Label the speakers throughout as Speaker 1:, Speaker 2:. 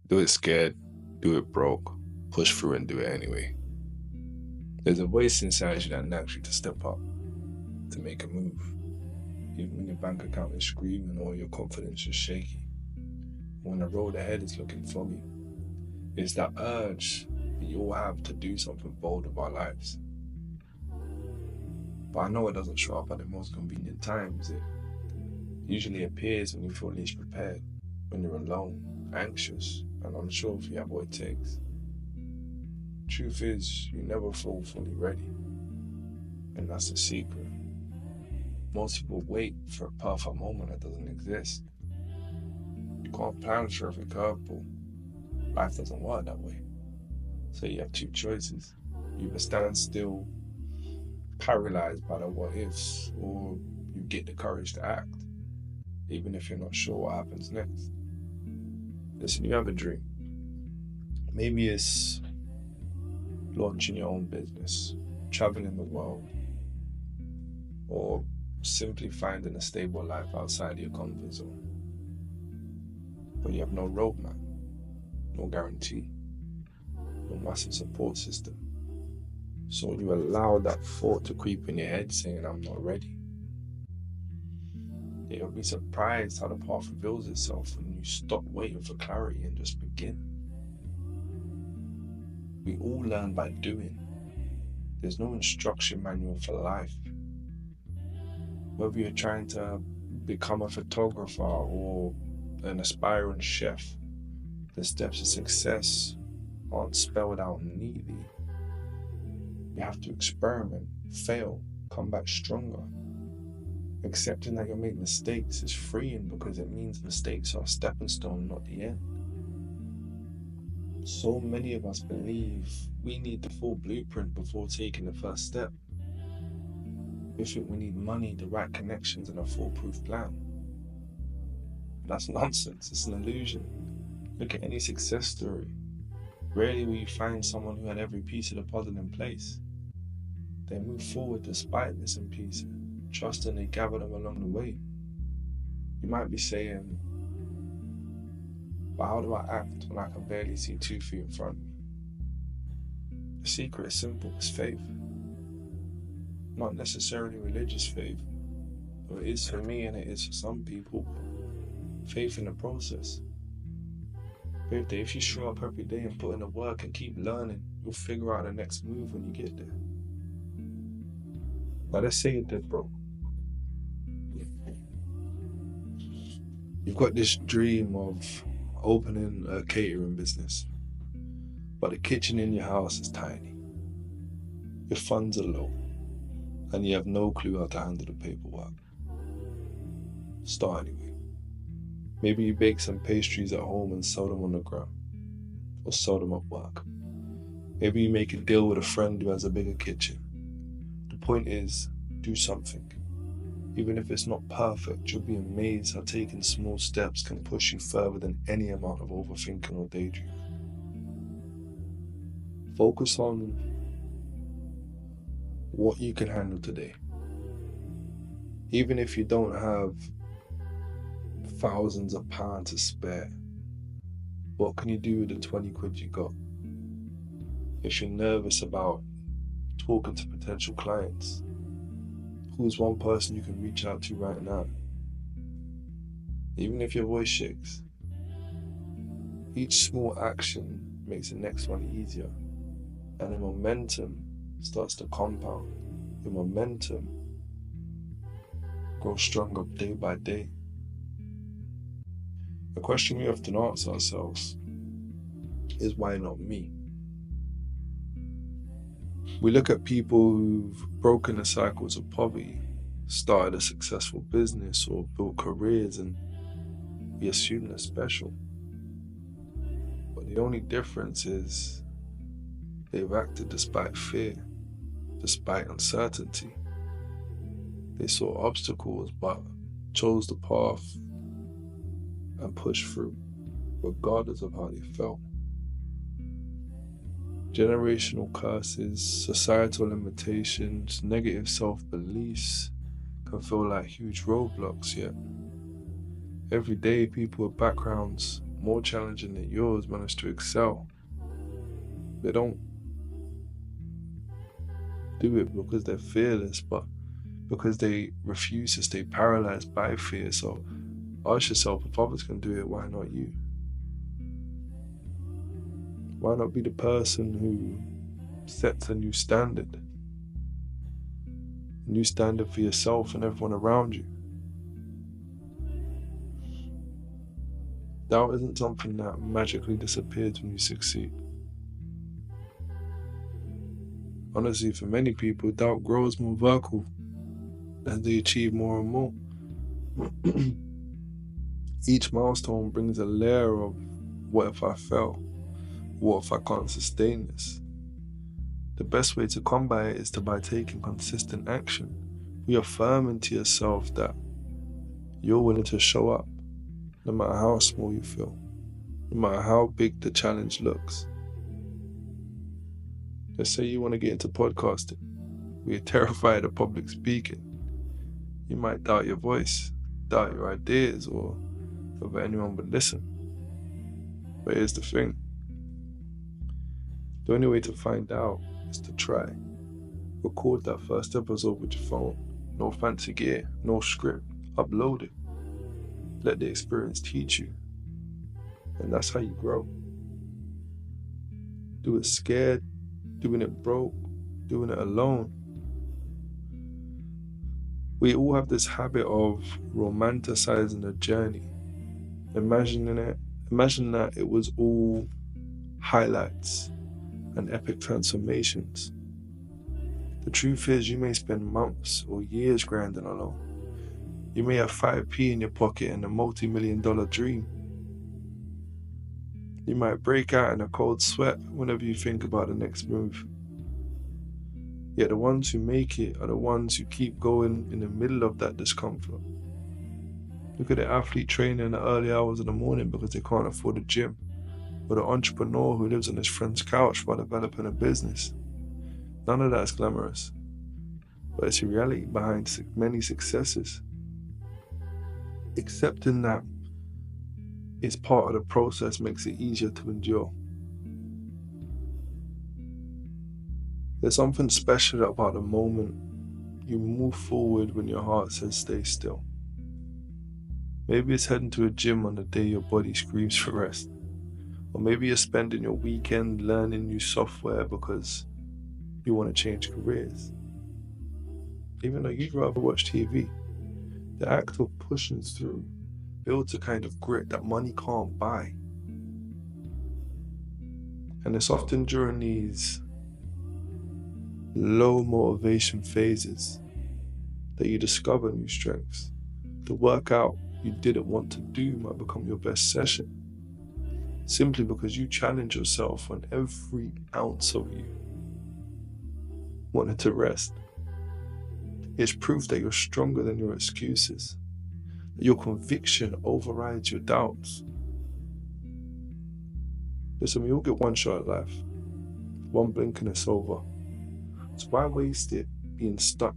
Speaker 1: Do it scared, do it broke, push through and do it anyway. There's a voice inside you that nags you to step up, to make a move, even when your bank account is screaming or your confidence is shaky. When the road ahead is looking foggy, it's that urge we all have to do something bold with our lives. But I know it doesn't show up at the most convenient times. It usually appears when you feel least prepared, when you're alone, anxious, and unsure if you have what it takes. Truth is, you never feel fully ready, and that's the secret. Most people wait for a perfect moment that doesn't exist. You can't plan for every curveball. Life doesn't work that way. So you have two choices. You either stand still, paralyzed by the what ifs, or you get the courage to act, even if you're not sure what happens next. Listen, you have a dream. Maybe it's launching your own business, traveling the world, or simply finding a stable life outside your comfort zone. But you have no roadmap, no guarantee, no massive support system. So you allow that thought to creep in your head saying, I'm not ready. You'll be surprised how the path reveals itself when you stop waiting for clarity and just begin. We all learn by doing. There's no instruction manual for life. Whether you're trying to become a photographer or an aspiring chef, the steps to success aren't spelled out neatly. You have to experiment, fail, come back stronger. Accepting that you'll make mistakes is freeing because it means mistakes are a stepping stone, not the end. So many of us believe we need the full blueprint before taking the first step. We think we need money, the right connections, and a foolproof plan. That's nonsense. It's an illusion. Look at any success story. Rarely will you find someone who had every piece of the puzzle in place. They move forward despite missing pieces, trusting they gather them along the way. You might be saying, but how do I act when I can barely see 2 feet in front of me? The secret is simple, it's faith. Not necessarily religious faith, but it is for me and it is for some people. Faith in the process. Faith that if you show up every day and put in the work and keep learning, you'll figure out the next move when you get there. Now let's say you're dead broke. You've got this dream of opening a catering business, but the kitchen in your house is tiny. Your funds are low, and you have no clue how to handle the paperwork. Start anyway. Maybe you bake some pastries at home and sell them on the gram, or sell them at work. Maybe you make a deal with a friend who has a bigger kitchen. The point is, do something. Even if it's not perfect, you'll be amazed how taking small steps can push you further than any amount of overthinking or daydreaming. Focus on what you can handle today. Even if you don't have thousands of pounds to spare, what can you do with the 20 quid you got? If you're nervous about talking to potential clients, who's one person you can reach out to right now? Even if your voice shakes, each small action makes the next one easier, and the momentum starts to compound. The momentum grows stronger day by day. The question we often ask ourselves is, why not me? We look at people who've broken the cycles of poverty, started a successful business, or built careers, and we assume they're special. But the only difference is they've acted despite fear, despite uncertainty. They saw obstacles but chose the path and pushed through, regardless of how they felt. Generational curses, societal limitations, negative self-beliefs can feel like huge roadblocks, yet every day people with backgrounds more challenging than yours manage to excel. They don't do it because they're fearless, but because they refuse to stay paralyzed by fear. So ask yourself, if others can do it, why not you? Why not be the person who sets a new standard? A new standard for yourself and everyone around you. Doubt isn't something that magically disappears when you succeed. Honestly, for many people, doubt grows more vocal as they achieve more and more. Each milestone brings a layer of, what if I fail? What if I can't sustain this? The best way to combat it is by taking consistent action, reaffirming to yourself that you're willing to show up, no matter how small you feel, no matter how big the challenge looks. Let's say you want to get into podcasting, but you're terrified of public speaking. You might doubt your voice, doubt your ideas, or whether anyone would listen. But here's the thing. The only way to find out is to try. Record that first episode with your phone. No fancy gear, no script. Upload it. Let the experience teach you. And that's how you grow. Do it scared, doing it broke, doing it alone. We all have this habit of romanticizing the journey. Imagine that it was all highlights and epic transformations. The truth is, you may spend months or years grinding alone. You may have 5p in your pocket and a multi-million-dollar dream. You might break out in a cold sweat whenever you think about the next move. Yet the ones who make it are the ones who keep going in the middle of that discomfort. Look at the athlete training in the early hours of the morning because they can't afford a gym, or the entrepreneur who lives on his friend's couch while developing a business. None of that is glamorous, but it's a reality behind many successes. Accepting that it's part of the process makes it easier to endure. There's something special about the moment you move forward when your heart says stay still. Maybe it's heading to a gym on the day your body screams for rest. Or maybe you're spending your weekend learning new software because you want to change careers. Even though you'd rather watch TV, the act of pushing through builds a kind of grit that money can't buy. And it's often during these low motivation phases that you discover new strengths. The workout you didn't want to do might become your best session, simply because you challenge yourself when every ounce of you wanted to rest. It's proof that you're stronger than your excuses, that your conviction overrides your doubts. Listen, we all get one shot at life, one blink and it's over. So why waste it being stuck,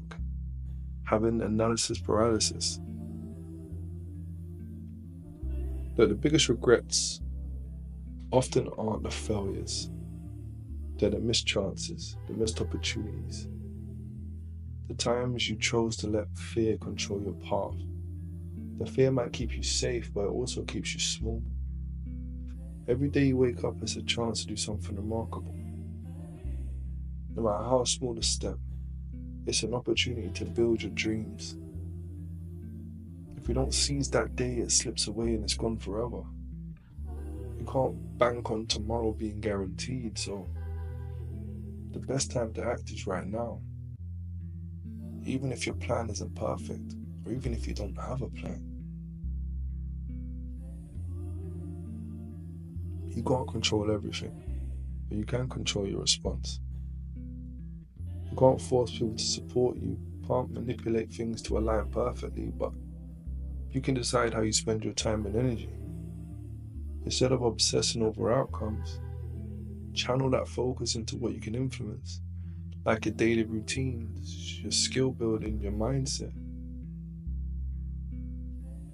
Speaker 1: having analysis paralysis? Look, the biggest regrets often aren't the failures. They're the missed chances, the missed opportunities. The times you chose to let fear control your path. The fear might keep you safe, but it also keeps you small. Every day you wake up is a chance to do something remarkable. No matter how small the step, it's an opportunity to build your dreams. If you don't seize that day, it slips away and it's gone forever. You can't bank on tomorrow being guaranteed, so the best time to act is right now. Even if your plan isn't perfect, or even if you don't have a plan. You can't control everything, but you can control your response. You can't force people to support you, can't manipulate things to align perfectly, but you can decide how you spend your time and energy. Instead of obsessing over outcomes, channel that focus into what you can influence, like your daily routines, your skill building, your mindset.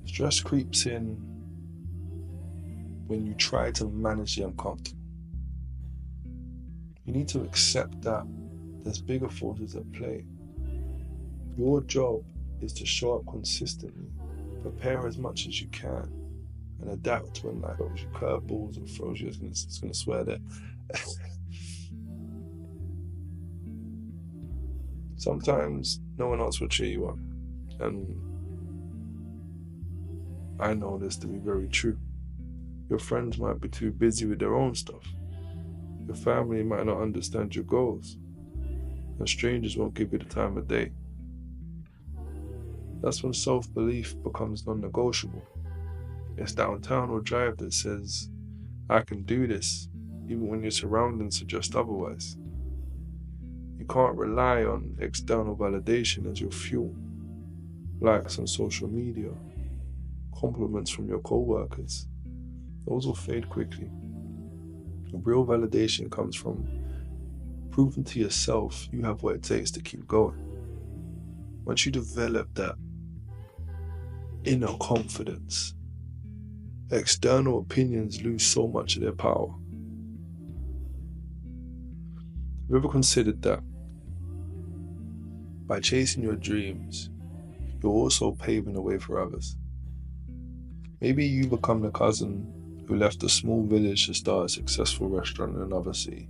Speaker 1: Stress creeps in when you try to manage the uncomfortable. You need to accept that there's bigger forces at play. Your job is to show up consistently, prepare as much as you can, and adapt when life throws you curveballs or throws you. It's gonna swear there. Sometimes no one else will cheer you on, and I know this to be very true. Your friends might be too busy with their own stuff. Your family might not understand your goals, and strangers won't give you the time of day. That's when self-belief becomes non-negotiable. It's that internal drive that says, I can do this, even when your surroundings suggest otherwise. You can't rely on external validation as your fuel. Likes on social media, compliments from your co-workers, those will fade quickly. Real validation comes from proving to yourself you have what it takes to keep going. Once you develop that inner confidence, external opinions lose so much of their power. Have you ever considered that by chasing your dreams, you're also paving the way for others? Maybe you become the cousin who left a small village to start a successful restaurant in another city,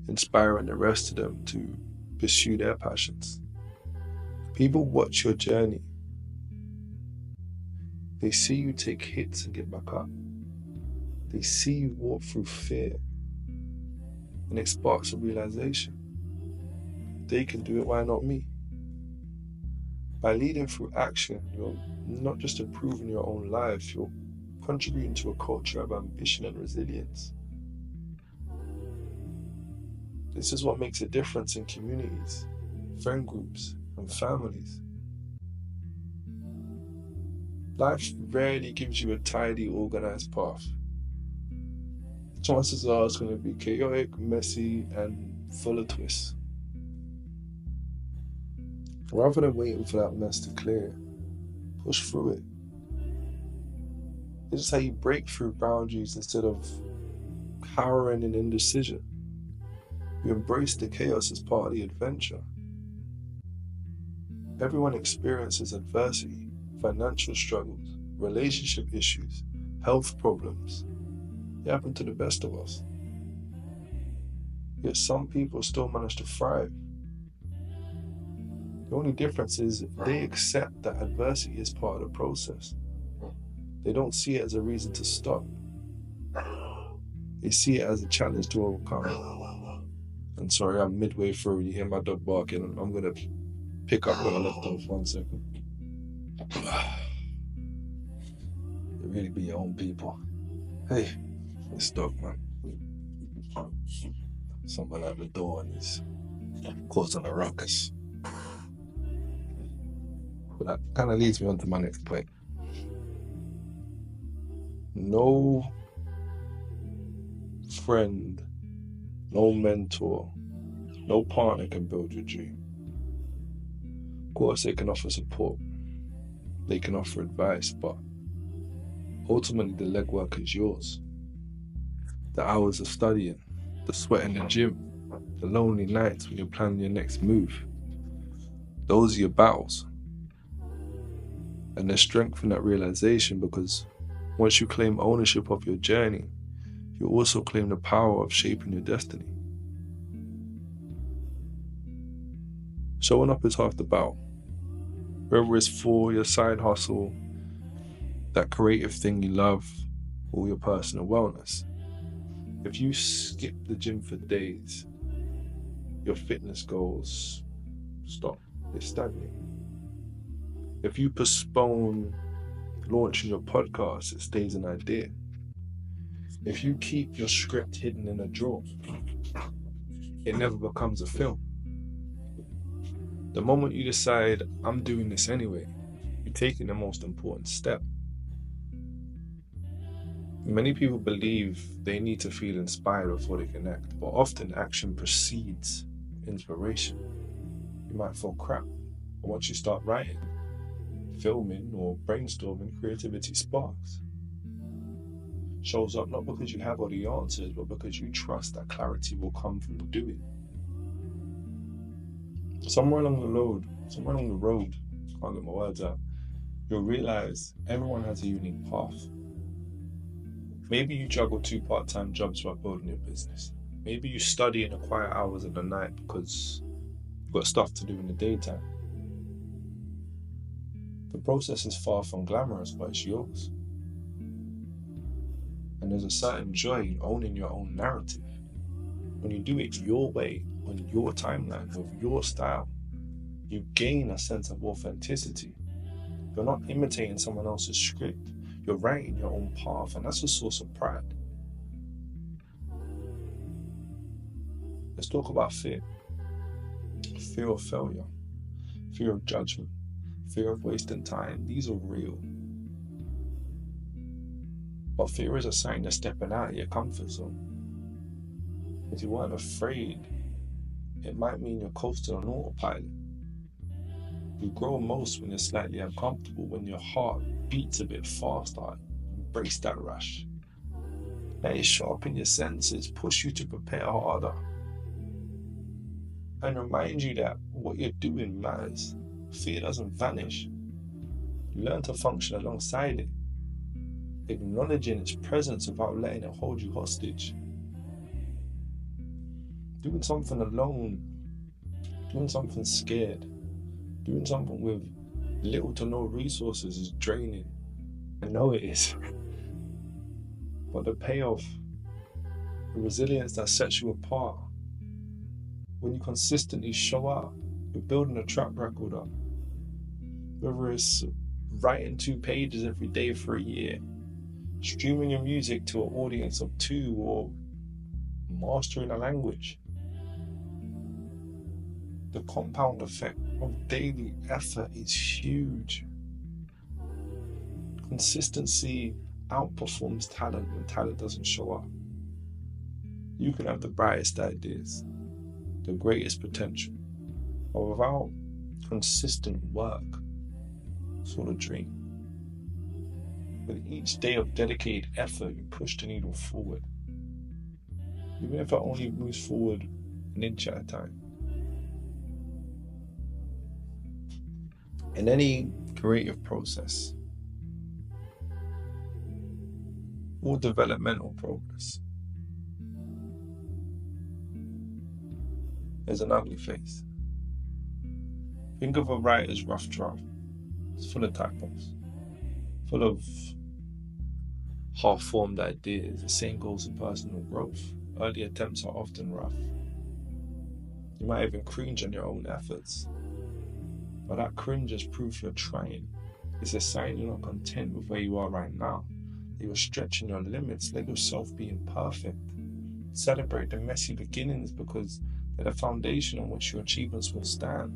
Speaker 1: inspiring the rest of them to pursue their passions. People watch your journey. They see you take hits and get back up. They see you walk through fear, and it sparks a realization. They can do it, why not me? By leading through action, you're not just improving your own life, you're contributing to a culture of ambition and resilience. This is what makes a difference in communities, friend groups, and families. Life rarely gives you a tidy, organized path. Chances are it's going to be chaotic, messy, and full of twists. Rather than waiting for that mess to clear, push through it. This is how you break through boundaries instead of cowering in indecision. You embrace the chaos as part of the adventure. Everyone experiences adversity, financial struggles, relationship issues, health problems. They happen to the best of us. Yet some people still manage to thrive. The only difference is they accept that adversity is part of the process. They don't see it as a reason to stop. They see it as a challenge to overcome. And sorry, I'm midway through. You hear my dog barking. I'm going to pick up where I left off. 1 second. You really be your own people. Hey, this dog, man. Someone at the door and he's causing a ruckus. But that kind of leads me on to my next point. No friend, no mentor, no partner can build your dream. Of course, they can offer support, they can offer advice, but ultimately the legwork is yours. The hours of studying, the sweat in the gym, the lonely nights when you're planning your next move. Those are your battles. And there's strength in that realization, because once you claim ownership of your journey, you also claim the power of shaping your destiny. Showing up is half the battle. Whether it's for your side hustle, that creative thing you love, or your personal wellness. If you skip the gym for days, your fitness goals stop, they stagnate. If you postpone launching your podcast, it stays an idea. If you keep your script hidden in a drawer, it never becomes a film. The moment you decide, I'm doing this anyway, you're taking the most important step. Many people believe they need to feel inspired before they can act, but often action precedes inspiration. You might feel crap, but once you start writing, filming, or brainstorming, creativity sparks. shows up not because you have all the answers, but because you trust that clarity will come from doing. Somewhere along the road, can't get my words out, you'll realize everyone has a unique path. Maybe you juggle 2 part-time jobs while building your business. Maybe you study in the quiet hours of the night because you've got stuff to do in the daytime. The process is far from glamorous, but it's yours. And there's a certain joy in owning your own narrative. When you do it your way, on your timeline, with your style, you gain a sense of authenticity. You're not imitating someone else's script. You're writing your own path, and that's a source of pride. Let's talk about fear. Fear of failure, fear of judgment, fear of wasting time. These are real. But fear is a sign you're stepping out of your comfort zone. If you weren't afraid, it might mean you're coasting on autopilot. You grow most when you're slightly uncomfortable, when your heart beats a bit faster. Embrace that rush. Let it sharpen your senses, push you to prepare harder, and remind you that what you're doing matters. Fear doesn't vanish. You learn to function alongside it, acknowledging its presence without letting it hold you hostage. Doing something alone, doing something scared, doing something with little to no resources is draining. I know it is. But the payoff, the resilience that sets you apart, when you consistently show up, you're building a track record up. Whether it's writing 2 pages every day for a year, streaming your music to an audience of 2, or mastering a language. The compound effect of daily effort is huge. Consistency outperforms talent when talent doesn't show up. You can have the brightest ideas, the greatest potential, but without consistent work, it's all a dream. With each day of dedicated effort, you push the needle forward, even if it only moves forward an inch at a time. In any creative process or developmental progress, there's an ugly face. Think of a writer's rough draft. It's full of typos, full of half-formed ideas. The same goes for personal growth. Early attempts are often rough. You might even cringe on your own efforts. But that cringe is proof you're trying. It's a sign you're not content with where you are right now. You're stretching your limits. Let yourself be imperfect. Celebrate the messy beginnings, because they're the foundation on which your achievements will stand.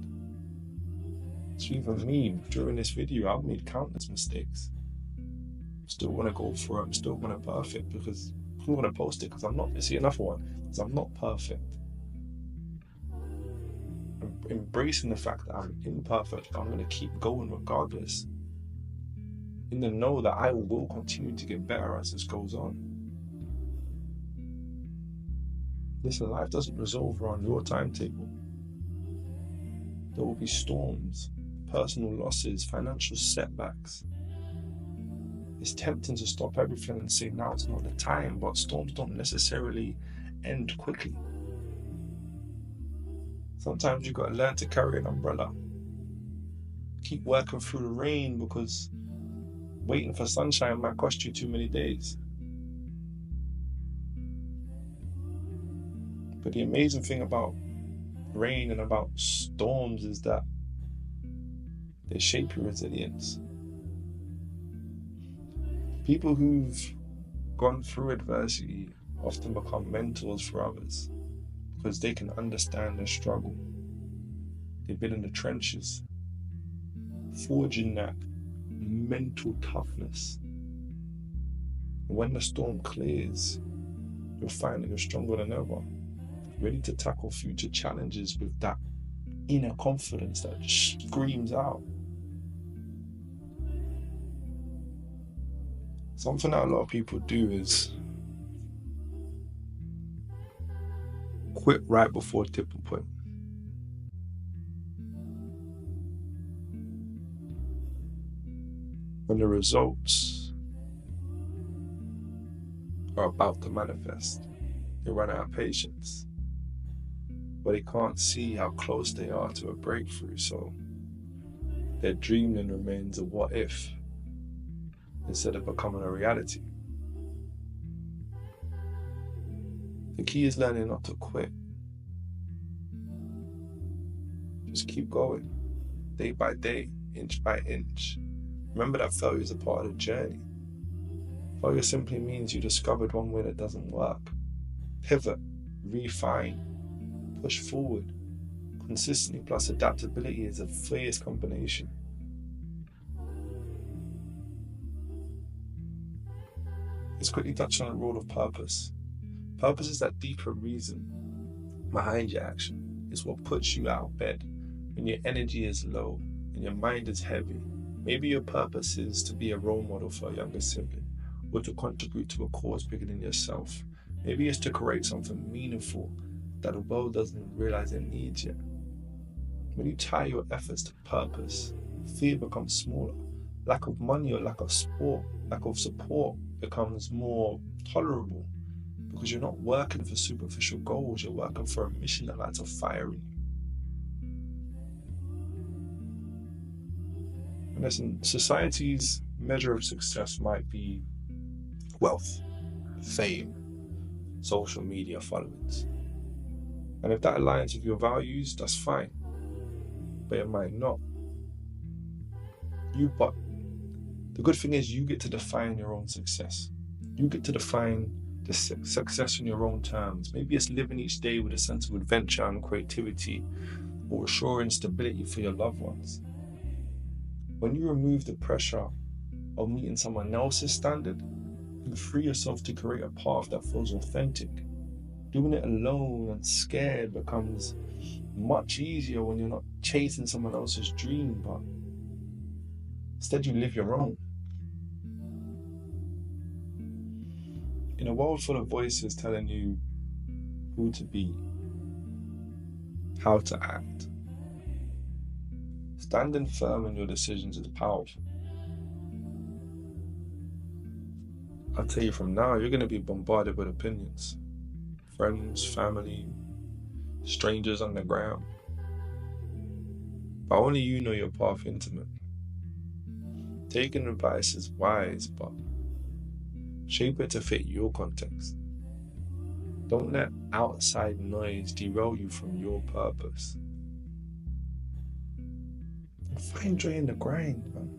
Speaker 1: So even me, during this video, I've made countless mistakes. Still want to go for it. I'm still want to perfect, because I'm going to post it because I'm not. See, another one, because I'm not perfect. Embracing the fact that I'm imperfect, but I'm going to keep going regardless. In the know that I will continue to get better as this goes on. Listen, life doesn't resolve around your timetable. There will be storms, personal losses, financial setbacks. It's tempting to stop everything and say now it's not the time, but storms don't necessarily end quickly. Sometimes you've got to learn to carry an umbrella. Keep working through the rain, because waiting for sunshine might cost you too many days. But the amazing thing about rain and about storms is that they shape your resilience. People who've gone through adversity often become mentors for others, because they can understand their struggle. They've been in the trenches, forging that mental toughness. When the storm clears, you'll find that you're stronger than ever, ready to tackle future challenges with that inner confidence that screams out. Something that a lot of people do is quit right before tipping point. When the results are about to manifest, they run out of patience, but they can't see how close they are to a breakthrough, so their dream then remains a what if instead of becoming a reality. The key is learning not to quit. Just keep going, day by day, inch by inch. Remember that failure is a part of the journey. Failure simply means you discovered one way that doesn't work. Pivot, refine, push forward. Consistency plus adaptability is a fierce combination. Let's quickly touch on the role of purpose. Purpose is that deeper reason behind your action. It's what puts you out of bed when your energy is low and your mind is heavy. Maybe your purpose is to be a role model for a younger sibling, or to contribute to a cause bigger than yourself. Maybe it's to create something meaningful that the world doesn't realize it needs yet. When you tie your efforts to purpose, fear becomes smaller. Lack of money or lack of support becomes more tolerable, because you're not working for superficial goals, you're working for a mission that lights a fire in you. And listen, society's measure of success might be wealth, fame, social media followings. And if that aligns with your values, that's fine. But it might not. But the good thing is you get to define your own success. You get to define the success on your own terms. Maybe it's living each day with a sense of adventure and creativity, or assuring stability for your loved ones. When you remove the pressure of meeting someone else's standard, you free yourself to create a path that feels authentic. Doing it alone and scared becomes much easier when you're not chasing someone else's dream, but instead you live your own. In a world full of voices telling you who to be, how to act, standing firm in your decisions is powerful. I'll tell you from now, you're going to be bombarded with opinions. Friends, family, strangers on the ground. But only you know your path intimate. Taking advice is wise, but shape it to fit your context. Don't let outside noise derail you from your purpose. And find joy in the grind, man.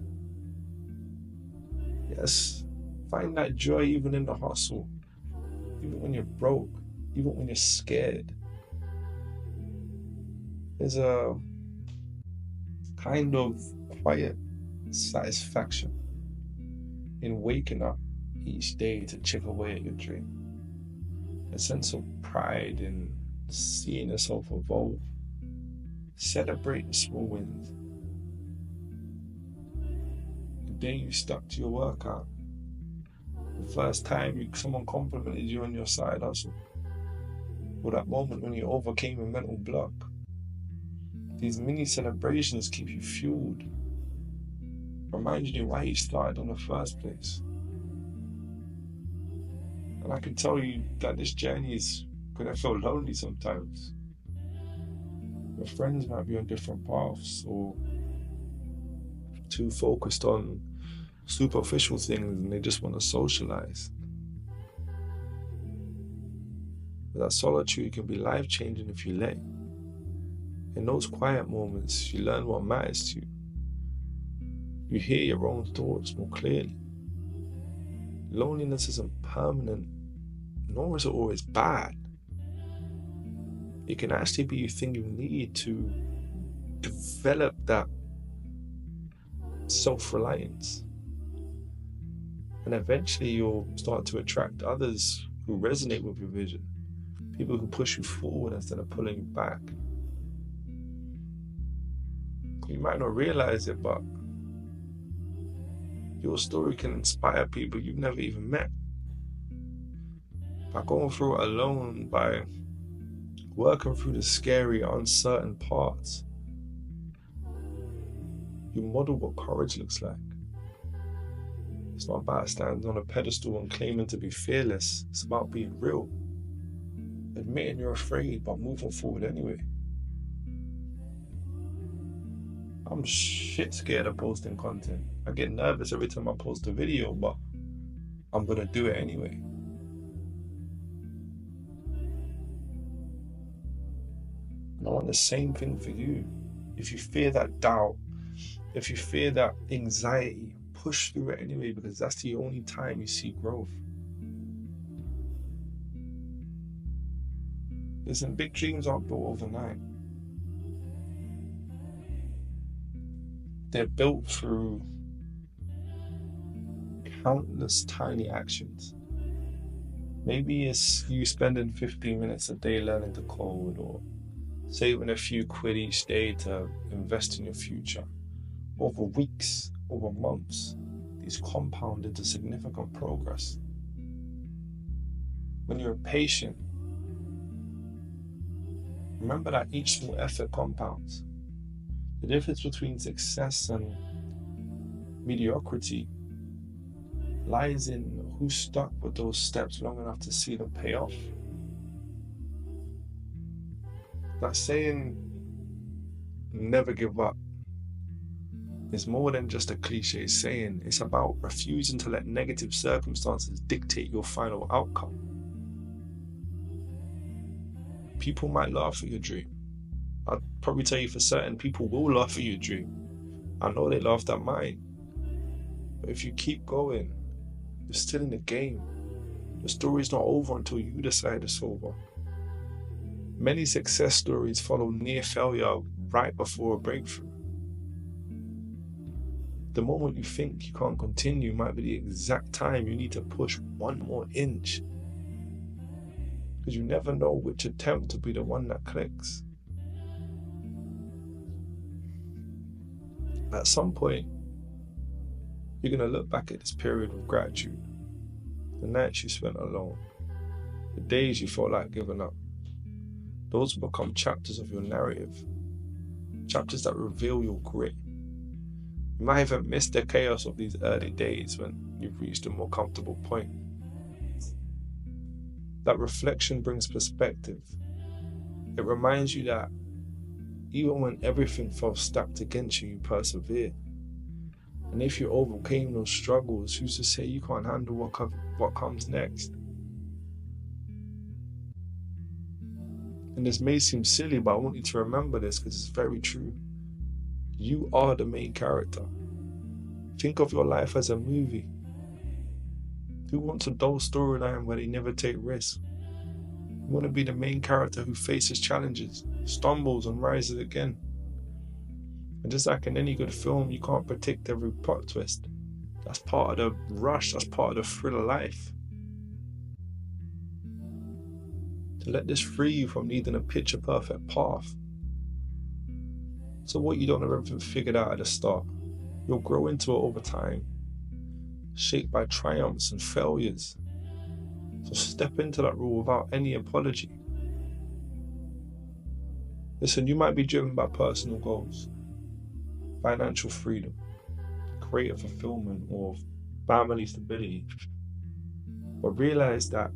Speaker 1: Yes, find that joy even in the hustle. Even when you're broke, even when you're scared. There's a kind of quiet satisfaction in waking up each day to chip away at your dream. A sense of pride in seeing yourself evolve. Celebrate the small wins. The day you stuck to your workout. The first time someone complimented you on your side hustle. Or that moment when you overcame a mental block. These mini celebrations keep you fueled, reminding you why you started in the first place. And I can tell you that this journey is going to feel lonely sometimes. Your friends might be on different paths or too focused on superficial things and they just want to socialize. But that solitude can be life-changing if you let it. In those quiet moments, you learn what matters to you. You hear your own thoughts more clearly. Loneliness isn't permanent, nor is it always bad. It can actually be a thing you need to develop that self-reliance. And eventually you'll start to attract others who resonate with your vision. People who push you forward instead of pulling you back. You might not realize it, but Your story can inspire people you've never even met. By going through it alone, by working through the scary, uncertain parts, you model what courage looks like. It's not about standing on a pedestal and claiming to be fearless. It's about being real. Admitting you're afraid, but moving forward anyway. I'm shit scared of posting content. I get nervous every time I post a video, but I'm gonna do it anyway. And I want the same thing for you. If you fear that doubt, if you fear that anxiety, push through it anyway, because that's the only time you see growth. Listen, big dreams aren't built overnight. They're built through countless tiny actions. Maybe it's you spending 15 minutes a day learning to code, or saving a few quid each day to invest in your future. Over weeks, over months, these compound into significant progress. When you're patient, remember that each small effort compounds. The difference between success and mediocrity lies in who stuck with those steps long enough to see them pay off. That saying, never give up, is more than just a cliche saying. It's about refusing to let negative circumstances dictate your final outcome. People might laugh at your dream. I'd probably tell you for certain, people will laugh at your dream. I know they laughed at mine. But if you keep going, you're still in the game. The story's not over until you decide it's over. Many success stories follow near failure right before a breakthrough. The moment you think you can't continue might be the exact time you need to push one more inch. Because you never know which attempt will be the one that clicks. At some point, you're going to look back at this period with gratitude. The nights you spent alone, the days you felt like giving up. Those will become chapters of your narrative, chapters that reveal your grit. You might even miss the chaos of these early days when you've reached a more comfortable point. That reflection brings perspective. It reminds you that even when everything felt stacked against you, you persevered. And if you overcame those struggles, who's to say you can't handle what comes next? And this may seem silly, but I want you to remember this because it's very true. You are the main character. Think of your life as a movie. Who wants a dull storyline where they never take risks? You want to be the main character who faces challenges, stumbles and rises again. And just like in any good film, you can't predict every plot twist. That's part of the rush, that's part of the thrill of life. To let this free you from needing a picture-perfect path. So what you don't have everything figured out at the start, you'll grow into it over time, shaped by triumphs and failures. So step into that role without any apology. Listen, you might be driven by personal goals, financial freedom, creative fulfillment, or family stability. But realize that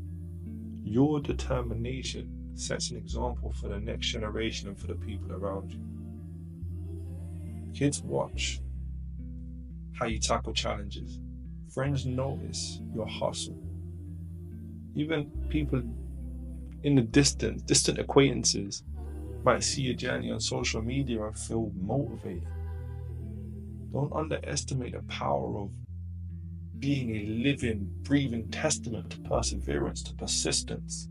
Speaker 1: your determination sets an example for the next generation and for the people around you. Kids watch how you tackle challenges. Friends notice your hustle. Even people in the distance, distant acquaintances, might see your journey on social media and feel motivated. Don't underestimate the power of being a living, breathing testament to perseverance, to persistence.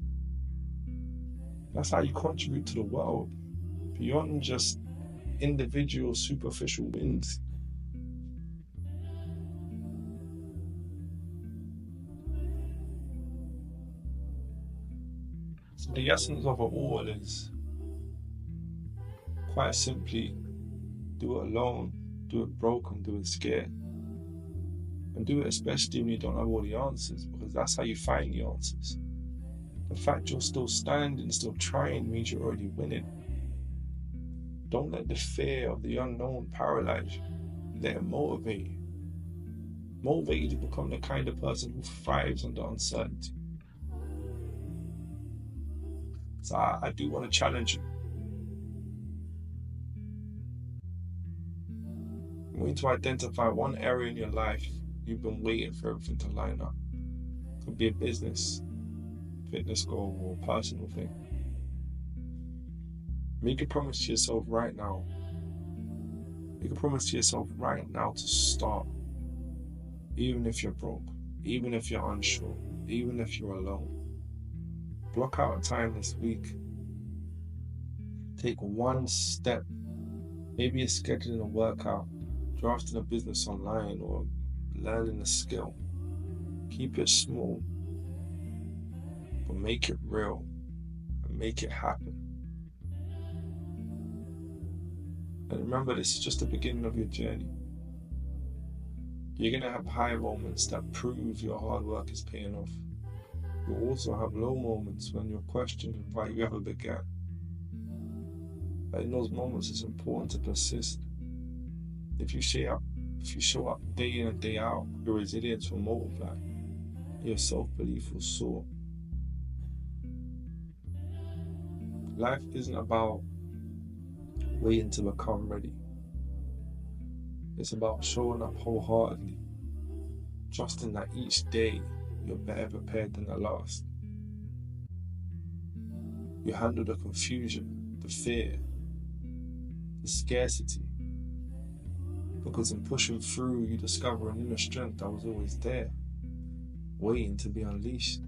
Speaker 1: That's how you contribute to the world, beyond just individual superficial wins. So the essence of it all is quite simply, do it alone, do it broken, do it scared. And do it especially when you don't have all the answers, because that's how you find the answers. The fact you're still standing, still trying, means you're already winning. Don't let the fear of the unknown paralyze you. Let it motivate you. Motivate you to become the kind of person who thrives under uncertainty. So I do want to challenge you. You need to identify one area in your life you've been waiting for everything to line up. It could be a business, fitness goal, or personal thing. Make a promise to yourself right now. Make a promise to yourself right now to start. Even if you're broke, even if you're unsure, even if you're alone. Block out a time this week. Take one step. Maybe it's scheduling a workout, drafting a business online, or learning a skill. Keep it small, but make it real and make it happen. And remember, this is just the beginning of your journey. You're going to have high moments that prove your hard work is paying off. You'll also have low moments when you're questioning why you ever began. But in those moments, it's important to persist. If you show up day in and day out, your resilience will multiply. Your self-belief will soar. Life isn't about waiting to become ready. It's about showing up wholeheartedly, trusting that each day you're better prepared than the last. You handle the confusion, the fear, the scarcity, because in pushing through, you discover an inner strength that was always there, waiting to be unleashed.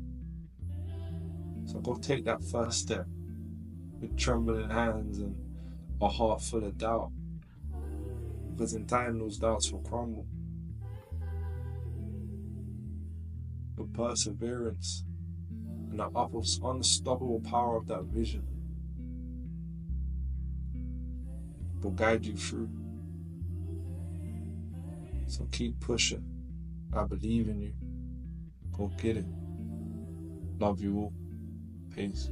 Speaker 1: So go take that first step with trembling hands and a heart full of doubt, because in time those doubts will crumble. With perseverance and the unstoppable power of that vision will guide you through. So keep pushing. I believe in you. Go get it. Love you all. Peace.